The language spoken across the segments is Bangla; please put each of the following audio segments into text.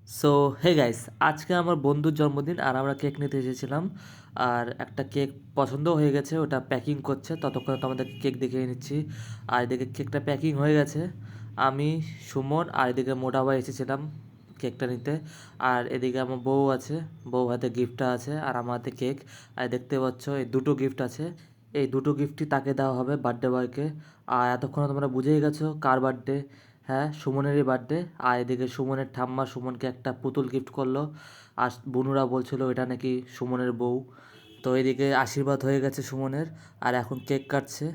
সো হে গাইস, আজকে আমার বন্ধুর জন্মদিন আর আমরা কেক নিতে এসেছিলাম। আর একটা কেক পছন্দ হয়ে গেছে, ওটা প্যাকিং করছে। ততক্ষণে তো আমাদের কেক দেখিয়ে নিচ্ছি। আর এদিকে কেকটা প্যাকিং হয়ে গেছে। আমি, সুমন আর এদিকে মোটা ভাই এসেছিলাম কেকটা নিতে। আর এদিকে আমার বউ আছে, বউ হাতে গিফটটা আছে আর আমার হাতে কেক। আর দেখতে পাচ্ছ এই দুটো গিফট আছে। এই দুটো গিফটই তাকে দেওয়া হবে, বার্থডে বয়কে। আর এতক্ষণে তোমরা বুঝেই গেছো কার বার্থডে। হ্যাঁ, সুমনেরই বার্থডে। আর এদিকে সুমনের ঠাম্মা সুমনকে একটা পুতুল গিফট করলো। আর বুনুরা বলছিল এটা নাকি সুমনের বউ। তো এদিকে আশীর্বাদ হয়ে গেছে সুমনের। আর এখন কেক কাটছে।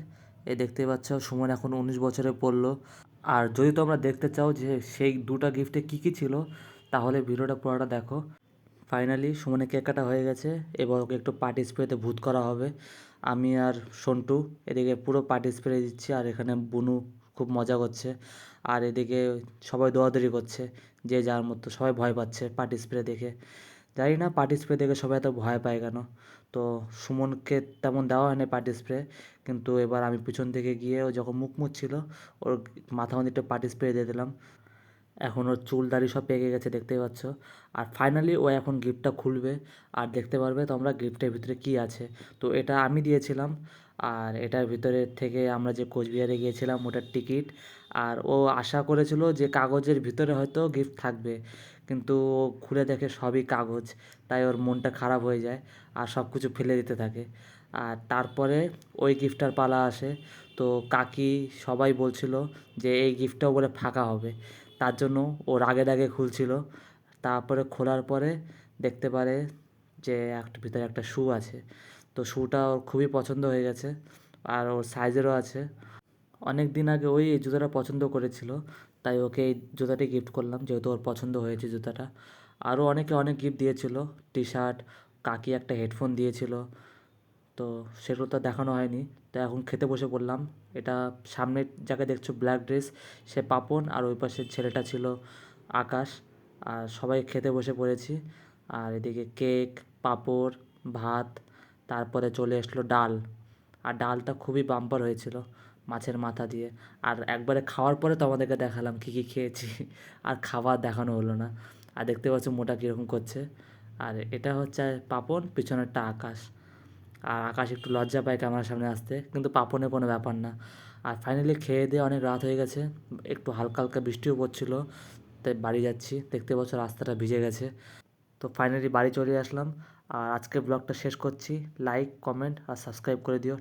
এই দেখতেই পাচ্ছ সুমন এখন 19 বছরে পড়লো। আর যদি তোমরা দেখতে চাও যে সেই দুটো গিফটে কী কী ছিল, তাহলে ভিডিওটা পুরোটা দেখো। ফাইনালি সুমনের কেক কাটা হয়ে গেছে। এবার ওকে একটু পার্টি স্প্রেতে ভূত করা হবে। আমি আর সন্টু এদিকে পুরো পার্টি স্প্রে দিচ্ছি, আর এখানে বুনু খুব মজা করছে। আর এদিকে সবাই দৌড়াদৌড়ি করছে, যে যার মতো সবাই ভয় পাচ্ছে পার্টি স্প্রে দেখে। জানি না পার্টি স্প্রে দেখে সবাই এত ভয় পায় কেন। তো সুমনকে তেমন দেওয়া হয়নি পার্টি স্প্রে, কিন্তু এবার আমি পিছন থেকে গিয়ে ও যখন মুখ মুছছিল, ওর মাথা মধ্যে একটু পার্টি স্প্রে দিয়ে দিলাম। এখন ওর চুল দাড়ি সব পেকে গেছে, দেখতেই পাচ্ছ। আর ফাইনালি ও এখন গিফটটা খুলবে, আর দেখতে পারবে তোমরা গিফটের ভিতরে কী আছে। তো এটা আমি দিয়েছিলাম। আর এটার ভিতরে থেকে আমরা যে কোচবিহারে গিয়েছিলাম ওটার টিকিট। আর ও আশা করেছিল যে কাগজের ভিতরে হয়তো গিফট থাকবে, কিন্তু ও খুলে দেখে সবই কাগজ। তাই ওর মনটা খারাপ হয়ে যায় আর সব কিছু ফেলে দিতে থাকে। আর তারপরে ওই গিফটটার পালা আসে। তো কাকি সবাই বলছিল যে এই গিফটটাও বলে ফাঁকা হবে, তার জন্য ও রাগে রাগে খুলছিল। তারপরে খোলার পরে দেখতে পারে যে একটা ভিতরে একটা শু আছে। তো শুটা ওর খুবই পছন্দ হয়ে গেছে, আর ওর সাইজেরও আছে। অনেক দিন আগে ওই এই জুতোটা পছন্দ করেছিল, তাই ওকে এই জুতাটি গিফট করলাম, যেহেতু ওর পছন্দ হয়েছে জুতাটা। আরও অনেকে অনেক গিফট দিয়েছিল, টি শার্ট, কাকি একটা হেডফোন দিয়েছিল। তো সেগুলো তো দেখানো হয়নি। তো এখন খেতে বসে পড়লাম। এটা সামনের যাকে দেখছো ব্ল্যাক ড্রেস, সে পাপন, আর ওই পাশের ছেলেটা ছিল আকাশ। আর সবাই খেতে বসে পড়েছি। আর এদিকে কেক, পাঁপড়, ভাত, তারপরে চলে আসলো ডাল। আর ডালটা খুবই বাম্পার হয়েছিল, মাছের মাথা দিয়ে। আর একবারে খাওয়ার পরে তো আমাদেরকে দেখালাম কী কী খেয়েছি। আর খাবার দেখানো হলো না। আর দেখতে পাচ্ছ মোটা কীরকম করছে। আর এটা হচ্ছে পাপন, পিছনেরটা আকাশ। আর আকাশ একটু লজ্জা পায় ক্যামেরার সামনে আসতে, কিন্তু পাপনের কোনো ব্যাপার না। আর ফাইনালি খেয়ে দিয়ে অনেক রাত হয়ে গেছে, একটু হালকা হালকা বৃষ্টিও পড়ছিল। তাই বাড়ি যাচ্ছি, দেখতে পাচ্ছ রাস্তাটা ভিজে গেছে। তো ফাইনালি বাড়ি চলে আসলাম। আর আজকের ব্লগটা শেষ করছি। লাইক, কমেন্ট আর সাবস্ক্রাইব করে দিও।